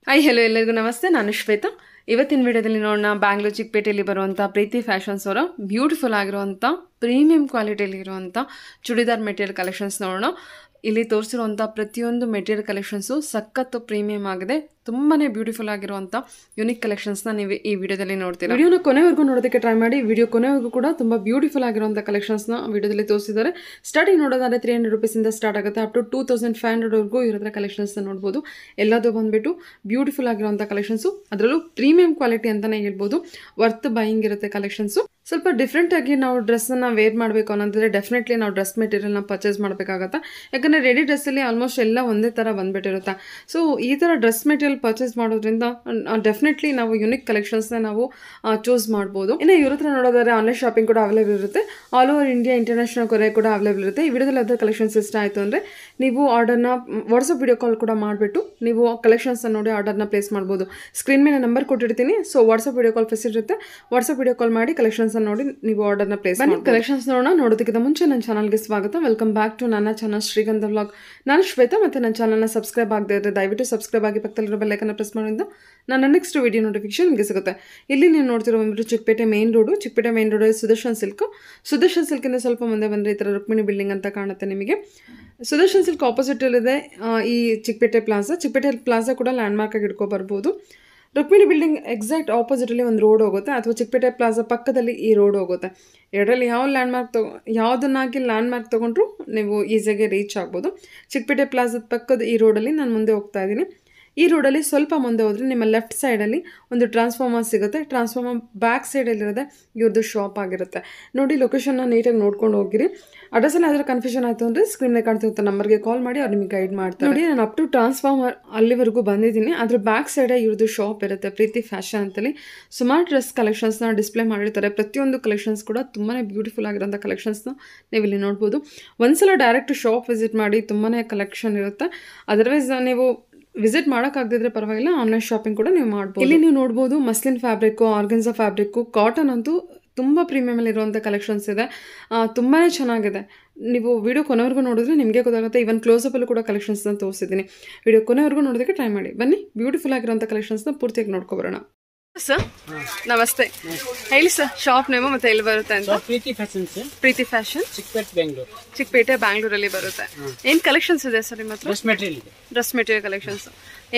Hi hello ಎಲ್ಲರಿಗೂ ನಮಸ್ತೆ. ನಾನು ಶ್ವೇತಾ. ಇವತ್ತಿನ ವಿಡಿಯೋದಲ್ಲಿ ನೋಡೋಣ ಬ್ಯಾಂಗ್ಳೂರ್ ಚಿಕ್ಕಪೇಟೆಯಲ್ಲಿ ಬರುವಂಥ ಪ್ರೀತಿ ಫ್ಯಾಷನ್ಸ್ ಅವರ ಬ್ಯೂಟಿಫುಲ್ ಆಗಿರುವಂಥ ಪ್ರೀಮಿಯಂ ಕ್ವಾಲಿಟಿಯಲ್ಲಿ ಇರುವಂಥ ಚೂಡಿದಾರ್ ಮೆಟೀರಿಯಲ್ ಕಲೆಕ್ಷನ್ಸ್ ನೋಡೋಣ. ಇಲ್ಲಿ ತೋರಿಸಿರುವಂಥ ಪ್ರತಿಯೊಂದು ಮೆಟೀರಿಯಲ್ ಕಲೆಕ್ಷನ್ಸು ಸಖತ್ತು ಪ್ರೀಮಿಯಂ ಆಗಿದೆ. ತುಂಬಾ ಬ್ಯೂಟಿಫುಲ್ ಆಗಿರುವಂಥ ಯುನಿಕ್ ಕಲೆಕ್ಷನ್ಸ್ನ ನೀವು ಈ ವಿಡಿಯೋದಲ್ಲಿ ನೋಡ್ತೀರಾ. ವಿಡಿಯೋನ ಕೊನೆವರೆಗೂ ನೋಡೋದಕ್ಕೆ ಟ್ರೈ ಮಾಡಿ. ವಿಡಿಯೋ ಕೊನೆವರೆಗೂ ಕೂಡ ತುಂಬ ಬ್ಯೂಟಿಫುಲ್ ಆಗಿರುವಂಥ ಕಲೆಕ್ಷನ್ಸ್ನ ವಿಡಿಯೋದಲ್ಲಿ ತೋರಿಸಿದ್ದಾರೆ. ಸ್ಟಾರ್ಟಿಂಗ್ ನೋಡೋದಾದ್ರೆ 300 ರೂಪೀಸಿಂದ ಸ್ಟಾರ್ಟ್ ಆಗುತ್ತೆ, ಅಪ್ ಟು 2500ವರೆಗೂ ಇರೋದ್ರ ಕಲೆಕ್ಷನ್ಸ್ನ ನೋಡ್ಬೋದು. ಎಲ್ಲದೂ ಬಂದುಬಿಟ್ಟು ಬ್ಯೂಟಿಫುಲ್ ಆಗಿರುವಂಥ ಕಲೆಕ್ಷನ್ಸು, ಅದರಲ್ಲೂ ಪ್ರೀಮಿಯಂ ಕ್ವಾಲಿಟಿ ಅಂತಲೇ ಹೇಳ್ಬೋದು. ವರ್ತ್ ಬೈಯಿಂಗ್ ಇರುತ್ತೆ ಕಲೆಕ್ಷನ್ಸು. ಸ್ವಲ್ಪ ಡಿಫ್ರೆಂಟಾಗಿ ನಾವು ಡ್ರೆಸ್ಸನ್ನು ವೇರ್ ಮಾಡಬೇಕು ಅನ್ನೋದಾದರೆ ಡೆಫಿನೆಟ್ಲಿ ನಾವು ಡ್ರೆಸ್ ಮೆಟೀರಿಯಲ್ನ ಪರ್ಚೇಸ್ ಮಾಡಬೇಕಾಗತ್ತೆ. ಯಾಕಂದರೆ ರೆಡಿ ಡ್ರೆಸ್ಸಲ್ಲಿ ಆಲ್ಮೋಸ್ಟ್ ಎಲ್ಲ ಒಂದೇ ಥರ ಬಂದುಬಿಟ್ಟಿರುತ್ತೆ. ಸೊ ಈ ಥರ ಡ್ರೆಸ್ ಮೆಟೀರಿಯಲ್ ಪರ್ಚೇಸ್ ಮಾಡೋದ್ರಿಂದ ಡೆಫಿನೆಟ್ಲಿ ನಾವು ಯುನಿಕ್ ಕಲೆಕ್ಷನ್ಸ್ನ ನಾವು ಚೂಸ್ ಮಾಡ್ಬೋದು. ಇನ್ನು ಇವ್ರ ಹತ್ರ ನೋಡೋದಾದ್ರೆ ಆನ್ಲೈನ್ ಶಾಪಿಂಗ್ ಕೂಡ ಅವೈಲೇಬಲ್ ಇರುತ್ತೆ. All over India international courier ಕೂಡ ಅವೈಲೇಬಲ್ ಇರುತ್ತೆ. ಈ ವಿಡಿಯೋದಲ್ಲಿ ಅದ್ರ ಕಲೆಕ್ಷನ್ಸ್ ಇಷ್ಟ ಆಯಿತು ಅಂದರೆ ನೀವು ಆರ್ಡರ್ನ ವಾಟ್ಸಪ್ ವಿಡಿಯೋ ಕಾಲ್ ಕೂಡ ಮಾಡಿಬಿಟ್ಟು ನೀವು ಕಲೆಕ್ಷನ್ಸ್ನ ನೋಡಿ ಆರ್ಡರ್ನ ಪ್ಲೇಸ್ ಮಾಡ್ಬೋದು. ಸ್ಕ್ರೀನ್ ಮೇಲೆ ನಂಬರ್ ಕೊಟ್ಟಿರ್ತೀನಿ. So WhatsApp video call facility ಇರುತ್ತೆ. ವಾಟ್ಸಪ್ ವಿಡಿಯೋ ಕಾಲ್ ಮಾಡಿ ಕಲೆಕ್ಷನ್ಸ್ ನೋಡಿ ನೀವು ಆರ್ಡರ್ನ ಪ್ಲೇಸ್ ಮಾಡಿ. ಕಲೆಕ್ಷನ್ಸ್ ನೋಡೋದಕ್ಕಿಂತ ಮುಂಚೆ ನನ್ನ ಚಾನಲ್ಗೆ ಸ್ವಾಗತ. ವೆಲ್ಕಮ್ ಬ್ಯಾಕ್ ಟು ನನ್ನ ಚಾನಲ್ ಶ್ರೀಗಂಧ ವ್ಲಾಗ್. ನಾನು ಶ್ವೇತಾ. ಮತ್ತು ನನ್ನ ಚಾನಲ್ನ ಸಬ್ಸ್ಕ್ರೈಬ್ ಆಗದೆ ಇದ್ದರೆ ದಯವಿಟ್ಟು ಸಬ್ಸ್ಕ್ರೈಬ್ ಆಗಿ ಪಕ್ಕದಲ್ಲಿರೋ ಬೆಲ್ ಐಕನ್ನ ಪ್ರೆಸ್ ಮಾಡೋದ್ರಿಂದ ನನ್ನ ನೆಕ್ಸ್ಟ್ ವಿಡಿಯೋ ನೋಟಿಫಿಕೇಶನ್ ನಿಮಗೆ ಸಿಗುತ್ತೆ. ಇಲ್ಲಿ ನೀವು ನೋಡ್ತಿರೋ ಬಂದ್ಬಿಟ್ಟು Chickpete main road. Chickpete main ರೋಡಲ್ಲಿ ಸುದರ್ಶನ್ ಸಿಲ್ಕಿಂದ ಸ್ವಲ್ಪ ಮುಂದೆ ಬಂದರೆ ಈ ಥರ ರುಕ್ಮಿಣಿ ಬಿಲ್ಡಿಂಗ್ ಅಂತ ಕಾಣುತ್ತೆ ನಿಮಗೆ. ಸುದರ್ಶನ್ ಸಿಲ್ಕ್ ಆಪೋಸಿಟಲ್ಲಿದೆ ಈ ಚಿಕ್ಕಪೇಟೆ ಪ್ಲಾಜಾ ಕೂಡ ಲ್ಯಾಂಡ್ ಮಾರ್ಕ್ ಆಗಿ ಇಟ್ಕೊ ಬರ್ಬೋದು. ರುಕ್ಮಿಣಿ ಬಿಲ್ಡಿಂಗ್ ಎಕ್ಸಾಕ್ಟ್ ಆಪೋಸಿಟಲ್ಲಿ ಒಂದು ರೋಡ್ ಹೋಗುತ್ತೆ, ಅಥವಾ ಚಿಕ್ಕಪೇಟೆ ಪ್ಲಾಜಾ ಪಕ್ಕದಲ್ಲಿ ಈ ರೋಡ್ ಹೋಗುತ್ತೆ. ಎರಡರಲ್ಲಿ ಯಾವ ಯಾವುದನ್ನಾಗಿ ಲ್ಯಾಂಡ್ ಮಾರ್ಕ್ ತೊಗೊಂಡ್ರು ನೀವು ಈಸಿಯಾಗಿ ರೀಚ್ ಆಗ್ಬೋದು. ಚಿಕ್ಕಪೇಟೆ ಪ್ಲಾಜಾದ ಪಕ್ಕದ ಈ ರೋಡಲ್ಲಿ ನಾನು ಮುಂದೆ ಹೋಗ್ತಾ ಇದ್ದೀನಿ. ಈ ರೋಡಲ್ಲಿ ಸ್ವಲ್ಪ ಮುಂದೆ ಹೋದರೆ ನಿಮ್ಮ ಲೆಫ್ಟ್ ಸೈಡಲ್ಲಿ ಒಂದು ಟ್ರಾನ್ಸ್ಫಾರ್ಮರ್ ಸಿಗುತ್ತೆ. ಟ್ರಾನ್ಸ್ಫಾರ್ಮರ್ ಬ್ಯಾಕ್ ಸೈಡಲ್ಲಿರೋದೆ ಇವ್ರದ್ದು ಶಾಪ್ ಆಗಿರುತ್ತೆ. ನೋಡಿ, ಲೊಕೇಶನ್ನ ನೀಟಾಗಿ ನೋಡ್ಕೊಂಡು ಹೋಗಿರಿ. ಅಡ್ರೆಸ್ಸಲ್ಲಿ ಆದರೆ ಕನ್ಫ್ಯೂಷನ್ ಆಯಿತು ಅಂದರೆ ಸ್ಕ್ರೀನ್ನಲ್ಲಿ ಕಾಣ್ತಿರುತ್ತೆ ನಂಬರ್ಗೆ ಕಾಲ್ ಮಾಡಿ ಅವ್ರು ನಿಮಗೆ ಗೈಡ್ ಮಾಡ್ತಾರೆ. ನೋಡಿ, ನಾನು ಅಪ್ ಟು ಟ್ರಾನ್ಸ್ಫಾರ್ಮರ್ ಅಲ್ಲಿವರೆಗೂ ಬಂದಿದ್ದೀನಿ. ಅದ್ರ ಬ್ಯಾಕ್ ಸೈಡೇ ಇವ್ರದ್ದು ಶಾಪ್ ಇರುತ್ತೆ, ಪ್ರೀತಿ ಫ್ಯಾಷನ್ ಅಂತೇಳಿ. ಸುಮಾರು ಡ್ರೆಸ್ ಕಲೆಕ್ಷನ್ಸ್ನ ಡಿಸ್ಪ್ಲೇ ಮಾಡಿರ್ತಾರೆ. ಪ್ರತಿಯೊಂದು ಕಲೆಕ್ಷನ್ಸ್ ಕೂಡ ತುಂಬಾ ಬ್ಯೂಟಿಫುಲ್ ಆಗಿರೋಂಥ ಕಲೆಕ್ಷನ್ಸ್ನ ನೀವು ಇಲ್ಲಿ ನೋಡ್ಬೋದು. ಒಂದ್ಸಲ ಡೈರೆಕ್ಟ್ ಶಾಪ್ ವಿಸಿಟ್ ಮಾಡಿ, ತುಂಬಾ ಕಲೆಕ್ಷನ್ ಇರುತ್ತೆ. ಅದರ್ವೈಸ್ ನೀವು ವಿಸಿಟ್ ಮಾಡೋಕ್ಕಾಗದಿದ್ರೆ ಪರವಾಗಿಲ್ಲ, ಆನ್ಲೈನ್ ಶಾಪಿಂಗ್ ಕೂಡ ನೀವು ಮಾಡ್ಬೋದು. ಇಲ್ಲಿ ನೀವು ನೋಡ್ಬೋದು muslin fabric, organza fabric, cotton ಅಂತೂ ತುಂಬ ಪ್ರೀಮಿಯಮಲ್ಲಿ ಇರುವಂಥ ಕಲೆಕ್ಷನ್ಸ್ ಇದೆ. ತುಂಬಾ ಚೆನ್ನಾಗಿದೆ. ನೀವು ವಿಡಿಯೋ ಕೊನೆವರೆಗೂ ನೋಡಿದ್ರೆ ನಿಮಗೆ ಗೊತ್ತಾಗುತ್ತೆ. ಈವನ್ ಕ್ಲೋಸಪ್ಪಲ್ಲೂ ಕೂಡ ಕಲೆಕ್ಷನ್ಸ್ನ ತೋರಿಸಿದ್ದೀನಿ. ವಿಡಿಯೋ ಕೊನೆವರೆಗೂ ನೋಡೋದಕ್ಕೆ ಟ್ರೈ ಮಾಡಿ. ಬನ್ನಿ, ಬ್ಯೂಟಿಫುಲ್ ಆಗಿರೋಂಥ ಕಲೆಕ್ಷನ್ಸ್ನ ಪೂರ್ತಿಯಾಗಿ ನೋಡ್ಕೊಬರೋಣ. ಸರ್ ನಮಸ್ತೆ, ಹೇಳಿ ಸರ್ ಶಾಪ್ ನೇಮು ಮತ್ತೆ ಎಲ್ಲಿ ಬರುತ್ತೆ ಅಂತ. ಪ್ರೀತಿ ಫ್ಯಾಷನ್ ಚಿಕ್ಕಪೇಟೆ ಬ್ಯಾಂಗ್ಳೂರಲ್ಲಿ ಬರುತ್ತೆ. ಏನ್ ಕಲೆಕ್ಷನ್ಸ್ ಇದೆ ಸರ್ ನಿಮ್ಮ ಹತ್ರ? Dress material collections.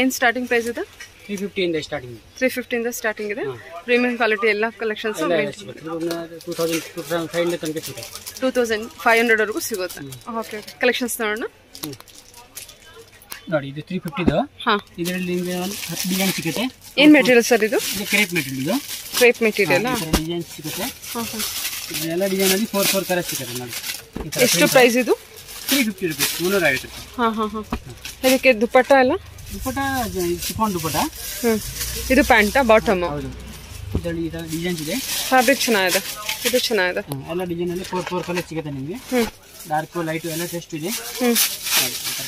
ಏನ್ ಸ್ಟಾರ್ಟಿಂಗ್ ಪ್ರೈಸ್ ಇದೆ? 350 ಇಂದ ಸ್ಟಾರ್ಟಿಂಗ್ ಇದೆ. ಪ್ರೀಮಿಯಂ ಕ್ವಾಲಿಟಿ ಎಲ್ಲ ಕಲೆಕ್ಷನ್ಸ್ 2500 ವರೆಗೂ ಸಿಗುತ್ತೆ. ಓಕೆ, ಕಲೆಕ್ಷನ್ಸ್ ನೋಡೋಣ. ನೋಡಿ, ಇದು 350. ಇದರಲ್ಲಿ ನಿಮಗೆ 10 ಡಿಸೈನ್ ಸಿಗುತ್ತೆ. ಏನ್ ಮೆಟೀರಿಯಲ್ ಸರ್ ಇದು? Crepe material. Crepe material design ಸಿಗುತ್ತೆ. ಇದೆಲ್ಲ ಡಿಸೈನ್ ಅಲ್ಲಿ 4 ಕಲರ್ ಸಿಗುತ್ತೆ ನೋಡಿ. ಎಷ್ಟು ಪ್ರೈಸ್ ಇದು? 350 ರೂಪೀಸ್, 350 ರೂಪಾಯಿ. ಇದಕ್ಕೆ ದುಪ್ಪಟ್ಟ ಎಲ್ಲ? ದುಪ್ಪಟ್ಟ ಶಿಫಾನ್ ದುಪ್ಪಟ್ಟ. ಇದು ಪ್ಯಾಂಟಾ ಬಾಟಮ್? ಹೌದು. ಇದರಲ್ಲಿ ಡಿಸೈನ್ಸ್ ಇದೆ. ಫ್ಯಾಬ್ರಿಕ್ ಚೆನ್ನಾಗಿದೆ, ಇದು ಚೆನ್ನಾಗಿದೆ. ಎಲ್ಲ ಡಿಸೈನ್ ಅಲ್ಲಿ 4 ಕಲರ್ ಸಿಗುತ್ತೆ ನಿಮಗೆ. ಡಾರ್ಕ್ ಲೈಟ್ ಎಲ್ಲ ಟೆಸ್ಟ್ ಇದೆ.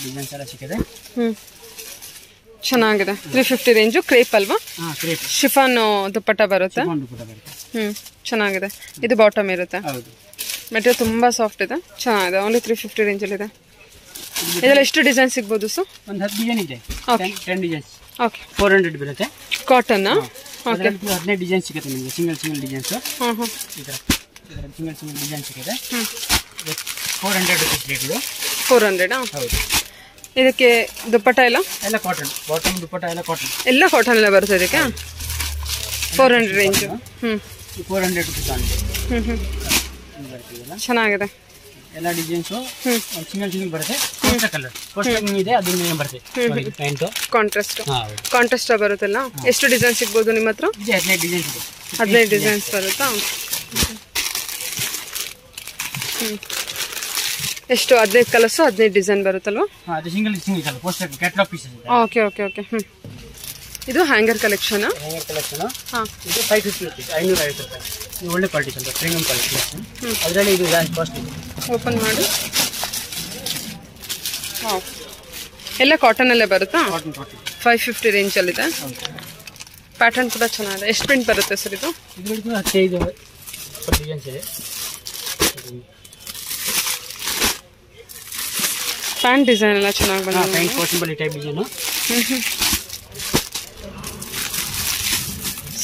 ಡಿಸೈನ್ಸ್ ಎಲ್ಲ ಸಿಗುತ್ತೆ. ಚೆನ್ನಾಗಿದೆ. 350 ರೇಂಜು. ಕ್ರೇಪ್ ಅಲ್ವಾ? ಶಿಫಾನ್ ದುಪ್ಪಟ್ಟ ಬರುತ್ತೆ. ಚೆನ್ನಾಗಿದೆ. ಇದು ಬಾಟಮ್ ಇರುತ್ತೆ. ಮೆಟೀರಿಯಲ್ ತುಂಬಾ ಸಾಫ್ಟ್ ಇದೆ, ಚೆನ್ನಾಗಿದೆ. ಓನ್ಲಿ 350 ರೇಂಜಲ್ಲಿ ಇದೆ. ಇದರಲ್ಲಿ ಎಷ್ಟು ಡಿಸೈನ್ ಸಿಗ್ಬೋದು ಸರ್? ಒಂದು 10 ಡಿಸೈನ್ ಇದೆ. 10 ಡಿಸೈನ್ಸ್. ಓಕೆ, 400 ಬರುತ್ತೆ. ಕಾಟನ್. ಓಕೆ, 15 ಡಿಸೈನ್ ಸಿಗುತ್ತೆ ನಿಮಗೆ. Single designs. ಸಿಂಗಲ್ ಡಿಸೈನ್ ಸಿಗುತ್ತೆ. 400 ರೂಪೀಸ್ ರೇಟ್ ಇದು. 400? ಹೌದು. ಇದಕ್ಕೆ ದುಪ್ಪಟ್ಟ ಎಲ್ಲ ಕಾಟನ್. ಬಾಟಮ್ ದುಪ್ಪಟ್ಟ ಎಲ್ಲ ಕಾಟನ್. ಎಲ್ಲ ಕಾಟನ್ ಎಲ್ಲ ಬರುತ್ತೆ ಇದಕ್ಕೆ. 400 ರೇಂಜ್. 400 ರೂಪೀಸ್ ಆಗಿದೆ. ಚೆನ್ನಾಗಿದೆ. ಎಲ್ಲ ಡಿಸೈನ್ಸು ಸಿಂಗಲ್ ಬರುತ್ತೆ. ಕಲರ್ ಇದೆ, ಅದನ್ನ ಬರುತ್ತೆ. ಪ್ಯಾಂಟು ಕಾಂಟ್ರಾಸ್ಟ್ ಬರುತ್ತಲ್ಲ. ಎಷ್ಟು ಡಿಸೈನ್ ಸಿಗ್ಬೋದು ನಿಮ್ಮ ಹತ್ರ? 15 ಡಿಸೈನ್ಸ್ ಇದೆ. 15 ಡಿಸೈನ್ಸ್ ಬರುತ್ತಾ? ಎಷ್ಟು? 15 ಕಲರ್ಸು 15 ಡಿಸೈನ್ ಬರುತ್ತಲ್ವಾ? Okay okay okay. ಇದು ಹ್ಯಾಂಗರ್ ಕಲೆಕ್ಷನ್. ಇದು 550 ರೂಪೀಸ್, 550 ರೂಪಾಯಿ. ಇದು ಒಳ್ಳೆ ಕ್ವಾಲಿಟಿ ಸ್ವಲ್ಪ ಪ್ರೀಮಿಯಂ ಕ್ವಾಲಿಟಿ. ಅದರಲ್ಲಿ ಇದು ಕಾಸ್ಟ್ ಇದೆ. ಓಪನ್ ಮಾಡಿ. ಎಲ್ಲ ಕಾಟನ್ ಅಲ್ಲೇ ಬರುತ್ತಾ? 550 ರೇಂಜಲ್ಲಿದೆ. ಪ್ಯಾಟರ್ನ್ ಕೂಡ ಚೆನ್ನಾಗಿದೆ. ಎಷ್ಟು ಪ್ರಿಂಟ್ ಬರುತ್ತೆ ಸರ್ ಇದು? ಇದರದ್ದು 15 ಡಿಸೈನ್ಸ್ ಇದೆ. ಪ್ಯಾಂಟ್ ಡಿಸೈನ್ ಎಲ್ಲ ಚೆನ್ನಾಗಿ ಬಂದಿದೆ. Pant cotton type design.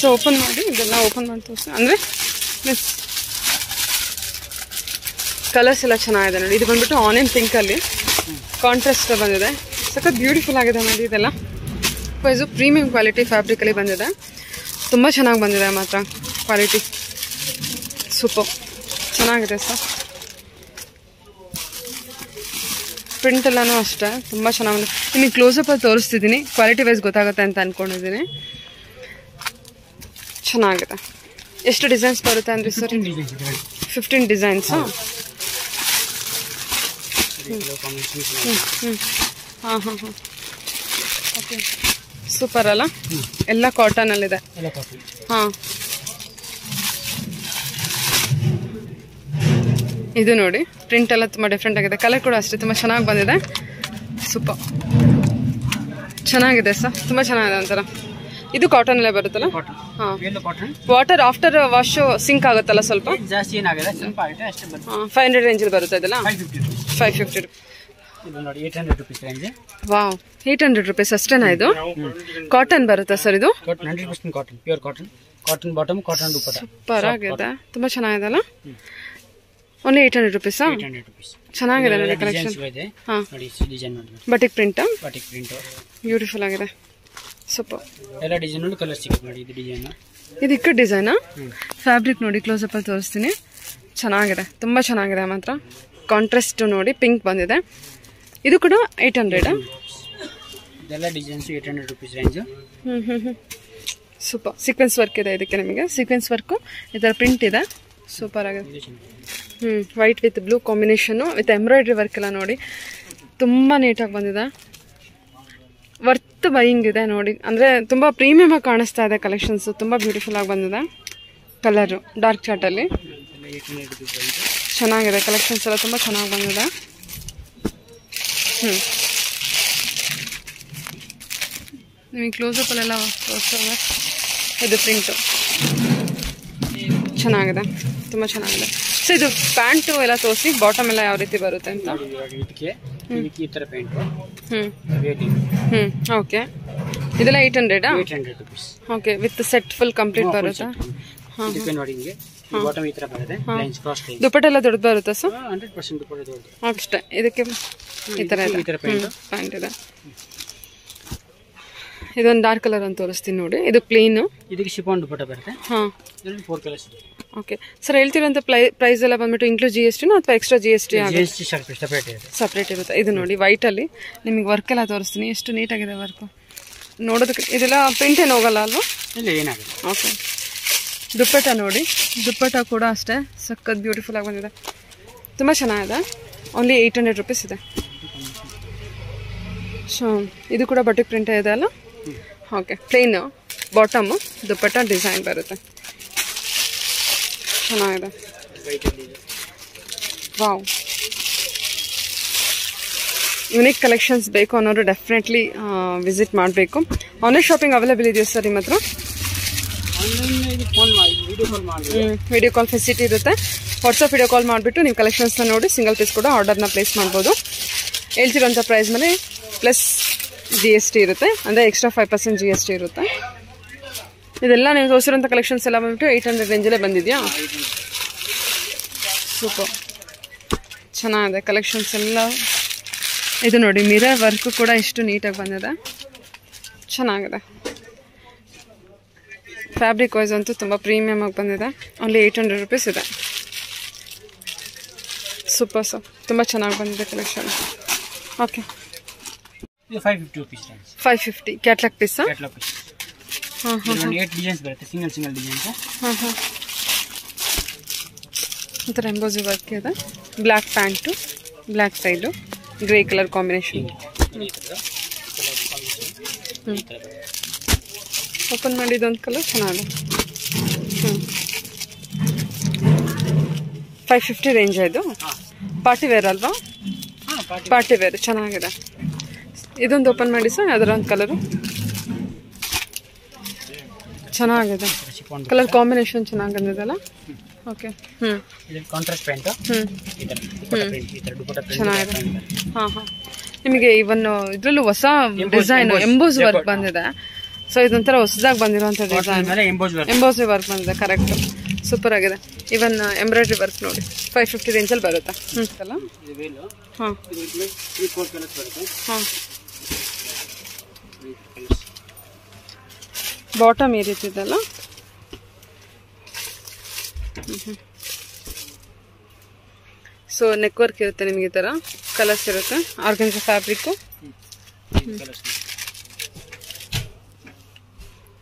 So open ಮಾಡಿ ಇದೆಲ್ಲ ಓಪನ್ ಮಾಡಿ ತೋರಿಸಿ. ಅಂದರೆ ಮೀನ್ಸ್ ಕಲರ್ಸ್ ಎಲ್ಲ ಚೆನ್ನಾಗಿದೆ ನೋಡಿ. ಇದು ಬಂದ್ಬಿಟ್ಟು ಆನಿಯನ್ ಪಿಂಕಲ್ಲಿ ಕಾಂಟ್ರಾಸ್ಟ್ ಬಂದಿದೆ. ಸಖತ್ ಬ್ಯೂಟಿಫುಲ್ ಆಗಿದೆ ನೋಡಿ. ಇದೆಲ್ಲ ಇದು ಪ್ರೀಮಿಯಂ ಕ್ವಾಲಿಟಿ ಫ್ಯಾಬ್ರಿಕಲ್ಲಿ ಬಂದಿದೆ. ತುಂಬ ಚೆನ್ನಾಗಿ ಬಂದಿದೆ ಮಾತ್ರ ಕ್ವಾಲಿಟಿ. ಸೂಪರ್ ಚೆನ್ನಾಗಿದೆ ಸರ್. ಪ್ರಿಂಟ್ ಎಲ್ಲನೂ ಅಷ್ಟೇ ತುಂಬ ಚೆನ್ನಾಗಿ. ನಿಮಗೆ ಕ್ಲೋಸಪ್ಪಲ್ಲಿ ತೋರಿಸ್ತಿದ್ದೀನಿ, ಕ್ವಾಲಿಟಿ ವೈಸ್ ಗೊತ್ತಾಗುತ್ತೆ ಅಂತ ಅಂದ್ಕೊಂಡಿದ್ದೀನಿ. ಚೆನ್ನಾಗಿದೆ. ಎಷ್ಟು ಡಿಸೈನ್ಸ್ ಬರುತ್ತೆ ಅಂದರೆ ಸರ್? 15 ಡಿಸೈನ್ಸು. ಹಾಂ ಹಾಂ ಹಾಂ ಓಕೆ. ಸೂಪರ್ ಅಲ್ಲ? ಎಲ್ಲ ಕಾಟನಲ್ಲಿದೆ. ಹಾಂ ಇದು ನೋಡಿ ಪ್ರಿಂಟ್ ಎಲ್ಲ ತುಂಬ ಡಿಫ್ರೆಂಟ್ ಆಗಿದೆ. ಕಲರ್ ಕೂಡ ಅಷ್ಟೇ ತುಂಬ ಚೆನ್ನಾಗಿ ಬಂದಿದೆ. ಸೂಪರ್ ಚೆನ್ನಾಗಿದೆ ಸರ್, ತುಂಬ ಚೆನ್ನಾಗಿದೆ ಒಂಥರ. ಇದು ಕಾಟನ್ ಅಲ್ಲೇ ಬರುತ್ತಲ್ಲ? ಹಾಂ. ವಾಟರ್ ಆಫ್ಟರ್ ವಾಶ್ ಸಿಂಕ್ ಆಗುತ್ತಲ್ಲ ಸ್ವಲ್ಪ? ಜಾಸ್ತಿ ಏನಾಗಿದೆ, ಸ್ವಲ್ಪ ಆಗಿದೆ ಅಷ್ಟೇ ಬರುತ್ತೆ. 500 ರೇಂಜಲ್ಲಿ ಬರುತ್ತೆ ಇದೆಲ್ಲ? 550 ಇದು ನೋಡಿ 800 ರೂಪೀಸ್ ರೇಂಜ್. ವಾವ್, 800 ರೂಪೀಸ್ ಅಷ್ಟೇನಾ? ಇದು ಕಾಟನ್ ಬರುತ್ತಾ ಸರ್? ಇದು 100% cotton, pure cotton. Cotton bottom, cotton dupatta. Super ಆಗಿದೆ, ತುಂಬ ಚೆನ್ನಾಗಿದೆ ಅಲ್ಲ? ಓನ್ಲಿ 800 ರೂಪೀಸಾ? 800 ರೂಪೀಸ್. ಚೆನ್ನಾಗಿದೆ ನೋಡಿ ಕಲೆಕ್ಷನ್. ಹಾಂ ನೋಡಿ ಡಿಸೈನ್ ನೋಡಿ. ಬಟಿಕ್ ಪ್ರಿಂಟಾ? ಬಟಿಕ್ ಪ್ರಿಂಟ್ ಬ್ಯೂಟಿಫುಲ್ ಆಗಿದೆ. ಸೂಪರ್. ಎಲ್ಲ ಡಿಸೈನ್ ನೋಡಿ ಕಲರ್ ಸಿಗುತ್ತೆ ನೋಡಿ. ಇದು ಡಿಸೈನ್, ಇದು ಇಕ್ಕ ಡಿಸೈನಾ? ಫ್ಯಾಬ್ರಿಕ್ ನೋಡಿ ಕ್ಲೋಸಪ್ ಅಲ್ಲಿ ತೋರಿಸ್ತೀನಿ. ಚೆನ್ನಾಗಿದೆ, ತುಂಬ ಚೆನ್ನಾಗಿದೆ ಮಾತ್ರ. ಕಾಂಟ್ರಾಸ್ಟ್ ನೋಡಿ ಪಿಂಕ್ ಬಂದಿದೆ. ಇದು ಕೂಡ 800. ಇದೆಲ್ಲ designs 800 rupees range. Super. Sequence work ಇದೆ ಇದಕ್ಕೆ. ನಿಮಗೆ ಸೀಕ್ವೆನ್ಸ್ ವರ್ಕು ಈ ಥರ ಪ್ರಿಂಟ್ ಇದೆ. ಸೂಪರ್ ಆಗಿದೆ. White with blue combination with embroidery work ಎಲ್ಲ ನೋಡಿ ತುಂಬ ನೀಟಾಗಿ ಬಂದಿದೆ. ವರ್ತ್ ಬೈಯಿಂಗ್ ಇದೆ ನೋಡಿ. ಅಂದರೆ ತುಂಬ ಪ್ರೀಮಿಯಮ್ ಆಗಿ ಕಾಣಿಸ್ತಾ ಇದೆ ಕಲೆಕ್ಷನ್ಸ್. ತುಂಬ ಬ್ಯೂಟಿಫುಲ್ ಆಗಿ ಬಂದಿದೆ. ಕಲರು ಡಾರ್ಕ್ ಚಾರ್ಟಲ್ಲಿ ಚೆನ್ನಾಗಿದೆ. ಕಲೆಕ್ಷನ್ಸ್ ಎಲ್ಲ ತುಂಬ ಚೆನ್ನಾಗಿ ಬಂದಿದೆ. ನಿಮಗೆ ಕ್ಲೋಸಪ್ಪಲ್ಲೆಲ್ಲ ತೋರಿಸ್ತದೆ. ಇದು ಪ್ರಿಂಟು ಚೆನ್ನಾಗಿದೆ, ತುಂಬ ಚೆನ್ನಾಗಿದೆ. ಸೊ ಇದು ಪ್ಯಾಂಟು ಎಲ್ಲ ತೋರಿಸಿ, ಬಾಟಮ್ ಎಲ್ಲ ಯಾವ ರೀತಿ ಬರುತ್ತೆ ಅಂತ. ಈ ತರ ಪ್ಯಾಂಟ್. ಓಕೆ. ಇದೆಲ್ಲ 800? 800 rupees. Okay, with set full complete ಬರುತ್ತಾ? ನೋಡಿ ಹಿಂಗೆ ಬಾಟಮ್ ಈ ತರ ಬರುತ್ತೆ. Lines cross line. ದುಪ್ಪಟ್ಟ ಎಲ್ಲ ದೊಡ್ಡದು ಬರುತ್ತಾ ಸರ್? 100% ದುಪ್ಪಟ್ಟ ದೊಡ್ಡದು. ಅಷ್ಟೇ. ಇದಕ್ಕೆ ಈ ತರ ಇದೆ ಪ್ಯಾಂಟ್ ಇದೆ. ಇದೊಂದು ಡಾರ್ಕ್ ಕಲರ್ ಅಂತ ತೋರಿಸ್ತೀನಿ ನೋಡಿ. ಇದು ಪ್ಲೇನ್. ಇದಕ್ಕೆ ಶಿಫಾನ್ ದುಪ್ಪಟ್ಟ ಬರುತ್ತೆ. ಹಾಂ, 4 ಕಲರ್ಸ್ ಇದೆ. Okay sir. ಹೇಳ್ತಿರೋಂಥ ಪ್ರೈಸ್ ಎಲ್ಲ ಬಂದ್ಬಿಟ್ಟು ಇನ್ಕ್ಲೂಡ್ GST ಅಥವಾ ಎಕ್ಸ್ಟ್ರಾ GST? ಸಪ್ರೇಟ್ ಇರುತ್ತೆ. ಇದು ನೋಡಿ ವೈಟಲ್ಲಿ ನಿಮಗೆ ವರ್ಕ್ ಎಲ್ಲ ತೋರಿಸ್ತೀನಿ. ಎಷ್ಟು ನೀಟಾಗಿದೆ ವರ್ಕು ನೋಡೋದಕ್ಕೆ. ಇದೆಲ್ಲ ಪ್ರಿಂಟ್ ಏನು ಹೋಗಲ್ಲ ಅಲ್ವಾ? ಇಲ್ಲ, ಏನಾಗುತ್ತೆ. ಓಕೆ. ದುಪ್ಪಟ್ಟ ನೋಡಿ, ದುಪ್ಪಟ್ಟ ಕೂಡ ಅಷ್ಟೇ ಸಖತ್ ಬ್ಯೂಟಿಫುಲ್ ಆಗಿ ಬಂದಿದೆ. ತುಂಬ ಚೆನ್ನಾಗಿದೆ. ಓನ್ಲಿ 800 ರೂಪೀಸ್ ಇದೆ. ಸೊ ಇದು ಕೂಡ ಬಟಿಕ್ ಪ್ರಿಂಟ್ ಇದೆ ಅಲ್ಲ? ಓಕೆ. ಪ್ಲೇನ್ ಬಾಟಮು, ದುಪ್ಪಟ್ಟ ಡಿಸೈನ್ ಬರುತ್ತೆ. ಚೆನ್ನಾಗಿದೆ. ವಾವ್, ಯುನಿಕ್ ಕಲೆಕ್ಷನ್ಸ್ ಬೇಕು ಅನ್ನೋರು ಡೆಫಿನೆಟ್ಲಿ ವಿಸಿಟ್ ಮಾಡಬೇಕು. ಆನ್ಲೈನ್ ಶಾಪಿಂಗ್ ಅವೈಲೇಬಲ್ ಇದೆಯಾ ಸರ್ ನಿಮ್ಮ ಹತ್ರ? ವಿಡಿಯೋ ಕಾಲ್ ಫೆಸಿಲಿಟಿ ಇರುತ್ತೆ. ವಾಟ್ಸಪ್ ವಿಡಿಯೋ ಕಾಲ್ ಮಾಡಿಬಿಟ್ಟು ನೀವು ಕಲೆಕ್ಷನ್ಸ್ನ ನೋಡಿ ಸಿಂಗಲ್ ಪೀಸ್ ಕೂಡ ಆರ್ಡರ್ನ ಪ್ಲೇಸ್ ಮಾಡ್ಬೋದು. ಹೇಳ್ತಿರೋಂಥ ಪ್ರೈಸ್ ಮೇಲೆ ಪ್ಲಸ್ GST ಇರುತ್ತೆ, ಅಂದರೆ ಎಕ್ಸ್ಟ್ರಾ 5% GST ಇರುತ್ತೆ. ಇದೆಲ್ಲ ನೀವು ತೋರಿಸಿರೋಂಥ ಕಲೆಕ್ಷನ್ಸ್ ಎಲ್ಲ ಬಂದ್ಬಿಟ್ಟು 800 ರೇಂಜಲ್ಲೇ ಬಂದಿದೆಯಾ? ಸೂಪರ್, ಚೆನ್ನಾಗಿದೆ ಕಲೆಕ್ಷನ್ಸ್ ಎಲ್ಲ. ಇದು ನೋಡಿ ಮಿರರ್ ವರ್ಕು ಕೂಡ ಎಷ್ಟು ನೀಟಾಗಿ ಬಂದಿದೆ, ಚೆನ್ನಾಗಿದೆ. ಫ್ಯಾಬ್ರಿಕ್ ವೈಸ್ ಅಂತೂ ತುಂಬ ಪ್ರೀಮಿಯಮ್ ಆಗಿ ಬಂದಿದೆ. ಓನ್ಲಿ 800 ರೂಪೀಸ್ ಇದೆ. ಸೂಪರ್ ಸರ್, ತುಂಬ ಚೆನ್ನಾಗಿ ಬಂದಿದೆ ಕಲೆಕ್ಷನ್. Okay, 550 rupees. 550 ಕ್ಯಾಟ್ಲಾಗ್ ಪೀಸಾ? Catalogue piece. ಹಾಂ ಹಾಂ, 8 ಡಿಸೈನ್ಸ್ ಬರುತ್ತೆ, ಸಿಂಗಲ್ ಡಿಸೈನ್ಸ್. ಹಾಂ ಹಾಂ, ಒಂಥರ ಎಂಬೋಸಿ ವರ್ಕ್ ಇದೆ. Black pant, black side, grey colour combination. Open ಮಾಡಿದ್ದೊಂದು ಕಲರ್ ಚೆನ್ನಾಗಿದೆ. 550 ರೇಂಜ್ ಇದು. ಪಾರ್ಟಿ ವೇರ್ ಅಲ್ವಾ? ಪಾರ್ಟಿ ವೇರ್ ಚೆನ್ನಾಗಿದೆ. ಇದೊಂದು ಓಪನ್ ಮಾಡಿ ಸರ್, ಅದರ ಒಂದು ಕಲರು ಚೆನ್ನಾಗಿದೆ. ಕಲರ್ ಕಾಂಬಿನೇಷನ್ ಚೆನ್ನಾಗಿ ಬಂದಿದೆಲ್ಲ. ಓಕೆ. Contrast pant. ಚೆನ್ನಾಗಿದೆ. ಹಾಂ ಹಾಂ, ನಿಮಗೆ ಇವನ್ ಇದರಲ್ಲೂ ಹೊಸ ಡಿಸೈನ್ ಎಂಬೋಸ್ ವರ್ಕ್ ಬಂದಿದೆ. ಸೊ ಇದೊಂಥರ ಹೊಸದಾಗಿ ಬಂದಿರುವಂಥ ಡಿಸೈನ್, ಎಂಬೋಸಿ ವರ್ಕ್ ಬಂದಿದೆ. ಕರೆಕ್ಟ್, ಸೂಪರ್ ಆಗಿದೆ. ಇವನ್ ಎಂಬ್ರಾಯ್ಡ್ರಿ ವರ್ಕ್ ನೋಡಿ 550 ರೇಂಜಲ್ಲಿ ಬರುತ್ತೆ. ಅಲ್ಲ ಹಾಂ ಹಾಂ. ಬಾಟಮ್ ಈ ರೀತಿ ಇದೆಲ್ಲ. ಸೊ ನೆಕ್ ವರ್ಕ್ ಇರುತ್ತೆ ನಿಮಗೆ, ಈ ಥರ ಕಲರ್ಸ್ ಇರುತ್ತೆ. ಆರ್ಗನ್ಜಾ ಫ್ಯಾಬ್ರಿಕ್ಕು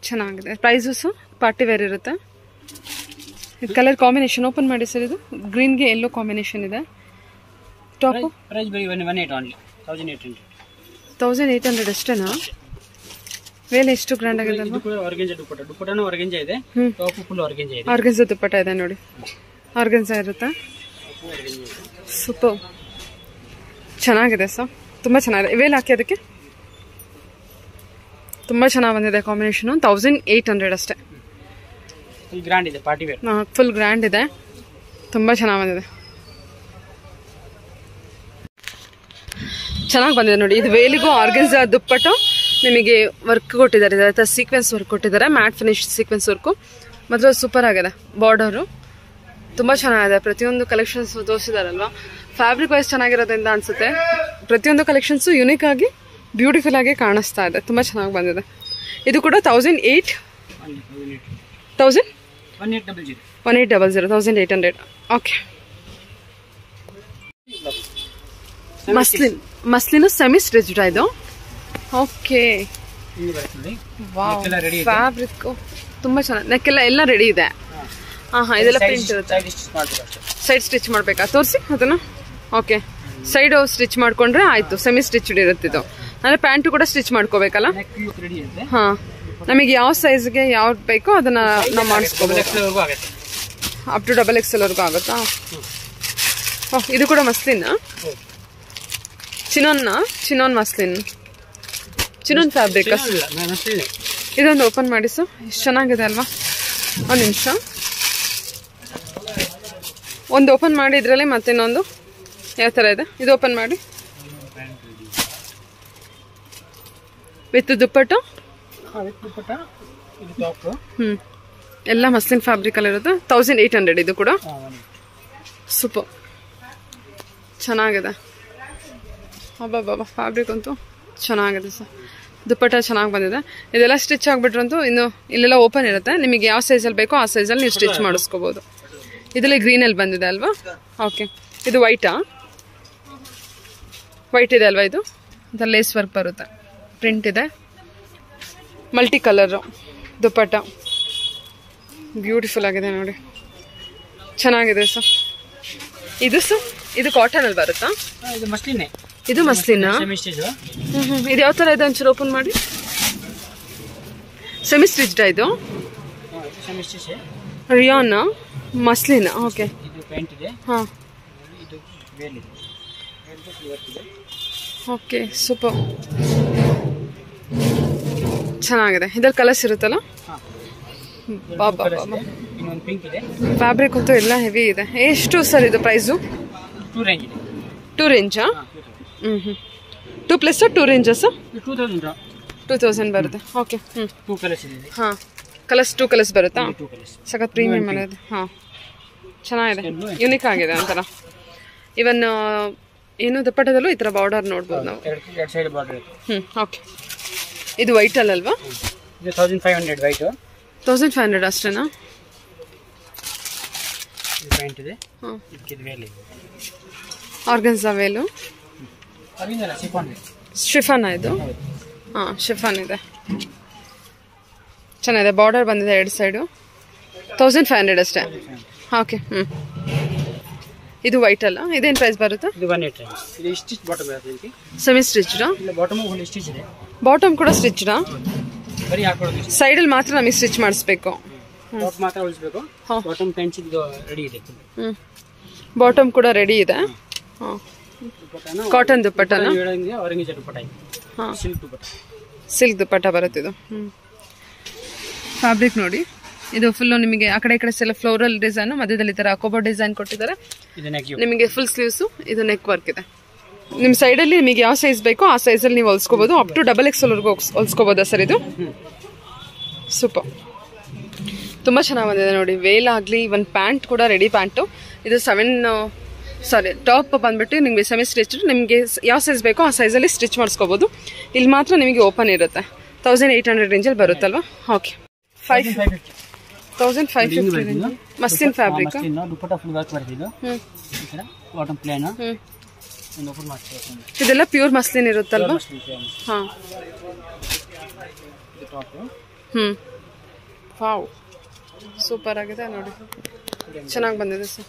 ಚೆನ್ನಾಗಿದೆ. ಪ್ರೈಸು ಸಹ ಪಾರ್ಟಿ ವೇರ್ ಇರುತ್ತೆ. ಇದು ಕಲರ್ ಕಾಂಬಿನೇಷನ್ ಓಪನ್ ಮಾಡಿ ಸರ್. ಇದು ಗ್ರೀನ್ಗೆ ಎಲ್ಲೋ ಕಾಂಬಿನೇಷನ್ ಇದೆ. ಟಾಪು 1800 ಅಷ್ಟೇನಾ? ವೇಲೆ ಎಷ್ಟು ಗ್ರ್ಯಾಂಡ್ ಆಗಿದೆ ಅಲ್ವಾ? ಆರ್ಗನ್ಜಾ ದುಪ್ಪಟ್ಟ ಇದೆ ನೋಡಿ, ಆರ್ಗನ್ಜಾ ಇರುತ್ತೆ. ಸೂಪರ್ ಚೆನ್ನಾಗಿದೆ ಸರ್, ತುಂಬ ಚೆನ್ನಾಗಿದೆ. ವೇಲ್ ಹಾಕಿ ಅದಕ್ಕೆ ತುಂಬ ಚೆನ್ನಾಗಿ ಬಂದಿದೆ ಕಾಂಬಿನೇಷನು. 1800 ಅಷ್ಟೇ. ಫುಲ್ ಗ್ರ್ಯಾಂಡ್ ಇದೆ, ಪಾರ್ಟಿ ವೇರ್. ಫುಲ್ ಗ್ರ್ಯಾಂಡ್ ಇದೆ, ತುಂಬ ಚೆನ್ನಾಗಿ ಬಂದಿದೆ. ಚೆನ್ನಾಗಿ ಬಂದಿದೆ ನೋಡಿ. ಇದು ವೇಲಿಗೂ ಆರ್ಗನ್ಜಾ ದುಪ್ಪಟ್ಟ ನಿಮಗೆ ವರ್ಕ್ ಕೊಟ್ಟಿದ್ದಾರೆ, ಸೀಕ್ವೆನ್ಸ್ ವರ್ಕ್ ಕೊಟ್ಟಿದ್ದಾರೆ, ಮ್ಯಾಟ್ ಫಿನಿಶ್ ಸೀಕ್ವೆನ್ಸ್ ವರ್ಕು ಮಾತ್ರ ಸೂಪರ್ ಆಗಿದೆ. ಬಾರ್ಡರು ತುಂಬ ಚೆನ್ನಾಗಿದೆ. ಪ್ರತಿಯೊಂದು ಕಲೆಕ್ಷನ್ಸ್ ತೋರಿಸಿದಾರಲ್ವಾ, ಫ್ಯಾಬ್ರಿಕ್ ವೈಸ್ ಚೆನ್ನಾಗಿರೋದ್ರಿಂದ ಅನ್ಸುತ್ತೆ ಪ್ರತಿಯೊಂದು ಕಲೆಕ್ಷನ್ಸು ಯುನೀಕ್ ಆಗಿ ಬ್ಯೂಟಿಫುಲ್ ಆಗಿ ಕಾಣಿಸ್ತಾ ಇದೆ. ತುಂಬ ಚೆನ್ನಾಗಿ ಬಂದಿದೆ. ಇದು ಕೂಡ 1800 ಓಕೆ. ಮಸ್ಲಿನ್ ಸೆಮಿ ಸ್ಟಿಚ್ಡ್ ಇದು. ಓಕೆ, ಫ್ಯಾಬ್ರಿಕ್ ತುಂಬ ಚೆನ್ನಾಗಿ. ನೆಕ್ಕೆಲ್ಲ ಎಲ್ಲ ರೆಡಿ ಇದೆ. ಹಾಂ ಹಾಂ, ಇದೆಲ್ಲ ಪ್ರಿಂಟ್ ಇರುತ್ತೆ. ಸೈಡ್ ಸ್ಟಿಚ್ ಮಾಡಬೇಕಾ? ತೋರಿಸಿ ಅದನ್ನು. ಓಕೆ, ಸೈಡ್ ಸ್ಟಿಚ್ ಮಾಡ್ಕೊಂಡ್ರೆ ಆಯಿತು. ಸೆಮಿ ಸ್ಟಿಚ್ಡ್ ಇರುತ್ತಿದ್ದು. ಅಂದರೆ ಪ್ಯಾಂಟು ಕೂಡ ಸ್ಟಿಚ್ ಮಾಡ್ಕೋಬೇಕಲ್ಲ? ಹಾಂ, ನಮಗೆ ಯಾವ ಸೈಜ್ಗೆ ಯಾವ್ದು ಬೇಕೋ ಅದನ್ನು ನಾವು ಮಾಡಿಸ್ಕೋಬೇಕು. ಅಪ್ ಟು XXL ವರೆಗೂ ಆಗುತ್ತಾ? ಓಹ್, ಇದು ಕೂಡ muslin. Chinon muslin, chinon fabric. ಇದೊಂದು ಓಪನ್ ಮಾಡಿ ಸರ್, ಎಷ್ಟು ಚೆನ್ನಾಗಿದೆ ಅಲ್ವಾ? ಒಂದು ನಿಮಿಷ, ಒಂದು ಓಪನ್ ಮಾಡಿ. ಇದರಲ್ಲಿ ಮತ್ತಿನ್ನೊಂದು ಯಾವ ಥರ ಇದೆ, ಇದು ಓಪನ್ ಮಾಡಿ. ವಿತ್ ದುಪ್ಪಟ್ಟ. ಎಲ್ಲ ಮಸ್ಲಿನ್ ಫ್ಯಾಬ್ರಿಕ್ ಅಲ್ಲಿ ಇರುತ್ತೆ. 1800 ಇದು ಕೂಡ. ಸೂಪರ್ ಚೆನ್ನಾಗಿದೆ. ಹಬ್ಬ ಫ್ಯಾಬ್ರಿಕ್ ಅಂತೂ ಚೆನ್ನಾಗಿದೆ ಸರ್. ದುಪ್ಪಟ್ಟ ಚೆನ್ನಾಗಿ ಬಂದಿದೆ. ಇದೆಲ್ಲ ಸ್ಟಿಚ್ ಆಗಿಬಿಟ್ರಂತೂ ಇನ್ನು ಇಲ್ಲೆಲ್ಲ ಓಪನ್ ಇರುತ್ತೆ. ನಿಮಗೆ ಯಾವ ಸೈಜಲ್ಲಿ ಬೇಕೋ ಆ ಸೈಜಲ್ಲಿ ನೀವು ಸ್ಟಿಚ್ ಮಾಡಿಸ್ಕೋಬೋದು. ಇದರಲ್ಲಿ ಗ್ರೀನಲ್ಲಿ ಬಂದಿದೆ ಅಲ್ವಾ? ಓಕೆ, ಇದು ವೈಟಾ? ವೈಟ್ ಇದೆ ಅಲ್ವಾ? ಇದು ಲೇಸ್ ವರ್ಕ್ ಬರುತ್ತೆ, ಪ್ರಿಂಟ್ ಇದೆ, ಮಲ್ಟಿ ಕಲರು ದುಪ್ಪಟ್ಟ. ಬ್ಯೂಟಿಫುಲ್ ಆಗಿದೆ ನೋಡಿ, ಚೆನ್ನಾಗಿದೆ ಸರ್. ಇದು ಸರ್, ಇದು ಕಾಟನ್ ಅಲ್ಲಿ ಬರುತ್ತಾ? ಇದು ಮಸ್ಲಿನಾ? ಇದು ಯಾವ ಥರ ಇದೆ ಒಂಚೂರು ಓಪನ್ ಮಾಡಿ. ಸೆಮಿ ಸ್ಟಿಚ್ಡ್ ಇದು ರಿಯಾನ್ ಮಸ್ಲಿನ್. ಓಕೆ, ಹಾಂ ಓಕೆ, ಸೂಪರ್ ಚೆನ್ನಾಗಿದೆ. ಇದ್ರಲ್ಲಿ ಕಲರ್ಸ್ ಇರುತ್ತಲ್ಲ? ಬಾಬಾ ಫ್ಯಾಬ್ರಿಕ್ ಅಂತೂ ಎಲ್ಲ ಹೆವಿ ಇದೆ. ಎಷ್ಟು ಸರ್ ಇದು ಪ್ರೈಸು? 2 ರೇಂಜಾ? 2 ಪ್ಲಸ್ 2 ರೇಂಜಾ ಸರ್? 2000 ಬರುತ್ತೆ. ಓಕೆ, ಹಾಂ, ಕಲರ್ಸ್ 2 ಕಲರ್ಸ್ ಬರುತ್ತಾ? ಸಖತ್ ಪ್ರೀಮಿಯಮ್ ಅಲ್ಲ ಇದು. ಹಾಂ, ಚೆನ್ನಾಗಿದೆ, ಯುನಿಕ್ ಆಗಿದೆ ಒಂಥರ. ಇವನ್ ಏನು ದುಪ್ಪಟ್ಟದಲ್ಲೂ ಈ ಥರ ಬಾರ್ಡರ್ ನೋಡ್ಬೋದು ನಾವು. ಓಕೆ, ಇದು ವೈಟ್ ಅಲ್ಲಲ್ವಾ? 1500 ವೈಟ್. 1500 ಅಷ್ಟೇನಾ? ಆರ್ಗನ್ಜಾ ವೇಲು, ಶಿಫಾನ್ ಇದು. ಹಾಂ, ಶಿಫಾನ್ ಇದೆ, ಚೆನ್ನಾಗಿದೆ. ಬಾರ್ಡರ್ ಬಂದಿದೆ ಎರಡು ಸೈಡು. 1500 ಅಷ್ಟೇ. ಓಕೆ, ಇದು ವೈಟ್ ಅಲ್ಲ? ಇದೇನು ಪ್ರೈಸ್ ಬರುತ್ತೆ? ಸೆಮಿ ಸ್ಟಿಚ್ಡಾ? ಬಾಟಮ್ ಕೂಡ ಸ್ಟಿಚ್ಡಾ? ಸೈಡಲ್ಲಿ ಮಾತ್ರ ನಮಗೆ ಸ್ಟಿಚ್ ಮಾಡಿಸ್ಬೇಕು. ಬಾಟಮ್ ಕೂಡ ರೆಡಿ ಇದೆ. ಕಾಟನ್ ದುಪ್ಪಟ್ಟನ? ಹಾಂ, ಸಿಲ್ಕ್ ದುಪ್ಪಟ್ಟ ಬರುತ್ತೆ ಇದು. ಫ್ಯಾಬ್ರಿಕ್ ನೋಡಿ, ಇದು ಫುಲ್ಲು ನಿಮಗೆ ಆ ಕಡೆ ಈ ಕಡೆ ಎಲ್ಲ ಫ್ಲೋರಲ್ ಡಿಸೈನ್, ಮಧ್ಯದಲ್ಲಿ ಈ ಥರ ಅಕೋಬೋ ಡಿಸೈನ್ ಕೊಟ್ಟಿದ್ದಾರೆ ನಿಮಗೆ. ಫುಲ್ ಸ್ಲೀವ್ಸು, ಇದು ನೆಕ್ ವರ್ಕ್ ಇದೆ. ನಿಮ್ಮ ಸೈಡಲ್ಲಿ ನಿಮಗೆ ಯಾವ ಸೈಜ್ ಬೇಕೋ ಆ ಸೈಜಲ್ಲಿ ನೀವು ಹೊಲ್ಸ್ಕೋಬೋದು. ಅಪ್ ಟು XXL ವರೆಗೂ ಹೊಲ್ಸ್ಕೋಬೋದಾ ಸರ್ ಇದು? ಸೂಪರ್, ತುಂಬ ಚೆನ್ನಾಗಿ ಬಂದಿದೆ ನೋಡಿ. ವೇಲ್ ಆಗಲಿ, ಒಂದು ಪ್ಯಾಂಟ್ ಕೂಡ ರೆಡಿ ಪ್ಯಾಂಟು. ಇದು ಟಾಪ್ ಬಂದ್ಬಿಟ್ಟು ನಿಮಗೆ ಸೆಮಿ ಸ್ಟಿಚ್, ನಿಮಗೆ ಯಾವ ಸೈಜ್ ಬೇಕೋ ಆ ಸೈಜಲ್ಲಿ ಸ್ಟಿಚ್ ಮಾಡಿಸ್ಕೋಬೋದು. ಇಲ್ಲಿ ಮಾತ್ರ ನಿಮಗೆ ಓಪನ್ ಇರುತ್ತೆ. 1800 ರೇಂಜಲ್ಲಿ ಬರುತ್ತಲ್ವಾ? Okay, 1550 muslin fabric. ಇದೆಲ್ಲ ಪ್ಯೂರ್ ಮಸ್ಲಿನ್ ಇರುತ್ತಲ್ವಾ? ಹಾಂ. ವಾವ್, ಸೂಪರ್ ಆಗಿದೆ ನೋಡಿ, ಚೆನ್ನಾಗಿ ಬಂದಿದೆ ಸರ್.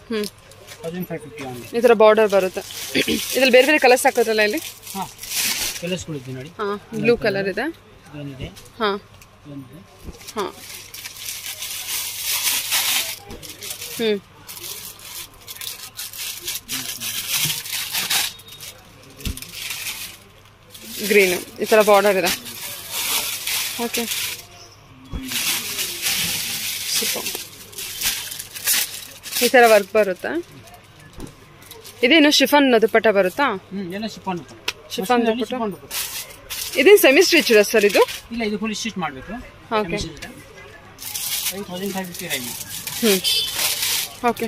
ಈ ಥರ ಬಾರ್ಡರ್ ಬರುತ್ತೆ. ಇದ್ರಲ್ಲಿ ಬೇರೆ ಬೇರೆ ಕಲರ್ಸ್ ಹಾಕೋದ್ರಲ್ಲ ಇಲ್ಲಿ? ಹಾಂ, ಬ್ಲೂ ಕಲರ್ ಇದೆ. ಹಾಂ ಹಾಂ. ಗ್ರೀನು ಈ ಥರ ಬಾರ್ಡರ್ ಇದೆ. Okay, super. ಈ ಥರ ವರ್ಕ್ ಬರುತ್ತಾ? ಇದೇನು ಶಿಫಾನ್ ದುಪ್ಪಟ್ಟ ಬರುತ್ತಾ? ಶಿಫಾನ್ ದುಪ್ಪಟ್ಟ. ಇದೇನು ಸೆಮಿ ಸ್ಟಿಚ್ ಇದೆ ಸರ್ ಇದು? ಇಲ್ಲ, ಇದು ಫುಲ್ ಸ್ಟಿಚ್ ಮಾಡಬೇಕು. Okay. 1550 range. Okay,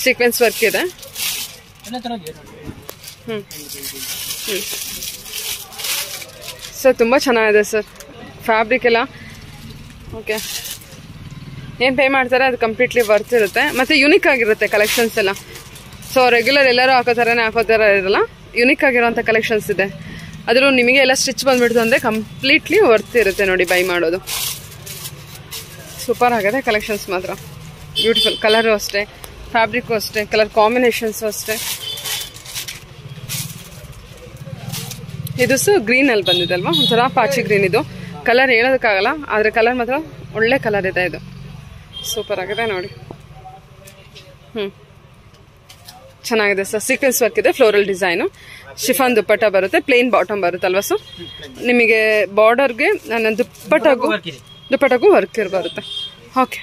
sequence work ಇದೆ. ಎಲ್ಲ ಥರದ್ದು ಇದೆ. ಸರ್ ತುಂಬ ಚೆನ್ನಾಗಿದೆ ಸರ್ ಫ್ಯಾಬ್ರಿಕ್ ಎಲ್ಲ. ಓಕೆ, ಏನು ಪೇ ಮಾಡ್ತಾರೆ ಅದು ಕಂಪ್ಲೀಟ್ಲಿ ವರ್ತ್ ಇರುತ್ತೆ, ಮತ್ತು ಯುನಿಕ್ ಆಗಿರುತ್ತೆ ಕಲೆಕ್ಷನ್ಸ್ ಎಲ್ಲ. ಸೊ ರೆಗ್ಯುಲರ್ ಎಲ್ಲರೂ ಹಾಕೋ ಥರ ಇರಲ್ಲ, ಯುನಿಕ್ ಆಗಿರೋಂಥ ಕಲೆಕ್ಷನ್ಸ್ ಇದೆ. ಆದರೂ ನಿಮಗೆ ಎಲ್ಲ ಸ್ಟಿಚ್ ಬಂದ್ಬಿಡ್ತು ಅಂದರೆ ಕಂಪ್ಲೀಟ್ಲಿ ವರ್ತ್ ಇರುತ್ತೆ ನೋಡಿ ಬೈ ಮಾಡೋದು. ಸೂಪರ್ ಆಗಿದೆ ಕಲೆಕ್ಷನ್ಸ್ ಮಾತ್ರ, ಬ್ಯೂಟಿಫುಲ್. ಕಲರು ಅಷ್ಟೇ, ಫ್ಯಾಬ್ರಿಕ್ಕು ಅಷ್ಟೇ, ಕಲರ್ ಕಾಂಬಿನೇಷನ್ಸು ಅಷ್ಟೇ. ಇದು ಗ್ರೀನಲ್ಲಿ ಬಂದಿದೆ ಅಲ್ವಾ? ಒಂಥರ ಪಾಚಿ ಗ್ರೀನ್. ಇದು ಕಲರ್ ಹೇಳೋದಕ್ಕಾಗಲ್ಲ, ಆದರೆ ಕಲರ್ ಮಾತ್ರ ಒಳ್ಳೆ ಕಲರ್ ಇದೆ. ಇದು ಸೂಪರ್ ಆಗಿದೆ ನೋಡಿ. ಚೆನ್ನಾಗಿದೆ ಸರ್. ಸೀಕ್ವೆನ್ಸ್ ವರ್ಕ್ ಇದೆ, ಫ್ಲೋರಲ್ ಡಿಸೈನು, ಶಿಫಾನ್ ದುಪ್ಪಟ್ಟ ಬರುತ್ತೆ, ಪ್ಲೇನ್ ಬಾಟಮ್ ಬರುತ್ತಲ್ವಾ? ಸೊ ನಿಮಗೆ ಬಾರ್ಡರ್ಗೆ ದುಪ್ಪಟ್ಟಗೂ ವರ್ಕ್ ಬರುತ್ತೆ. ಓಕೆ.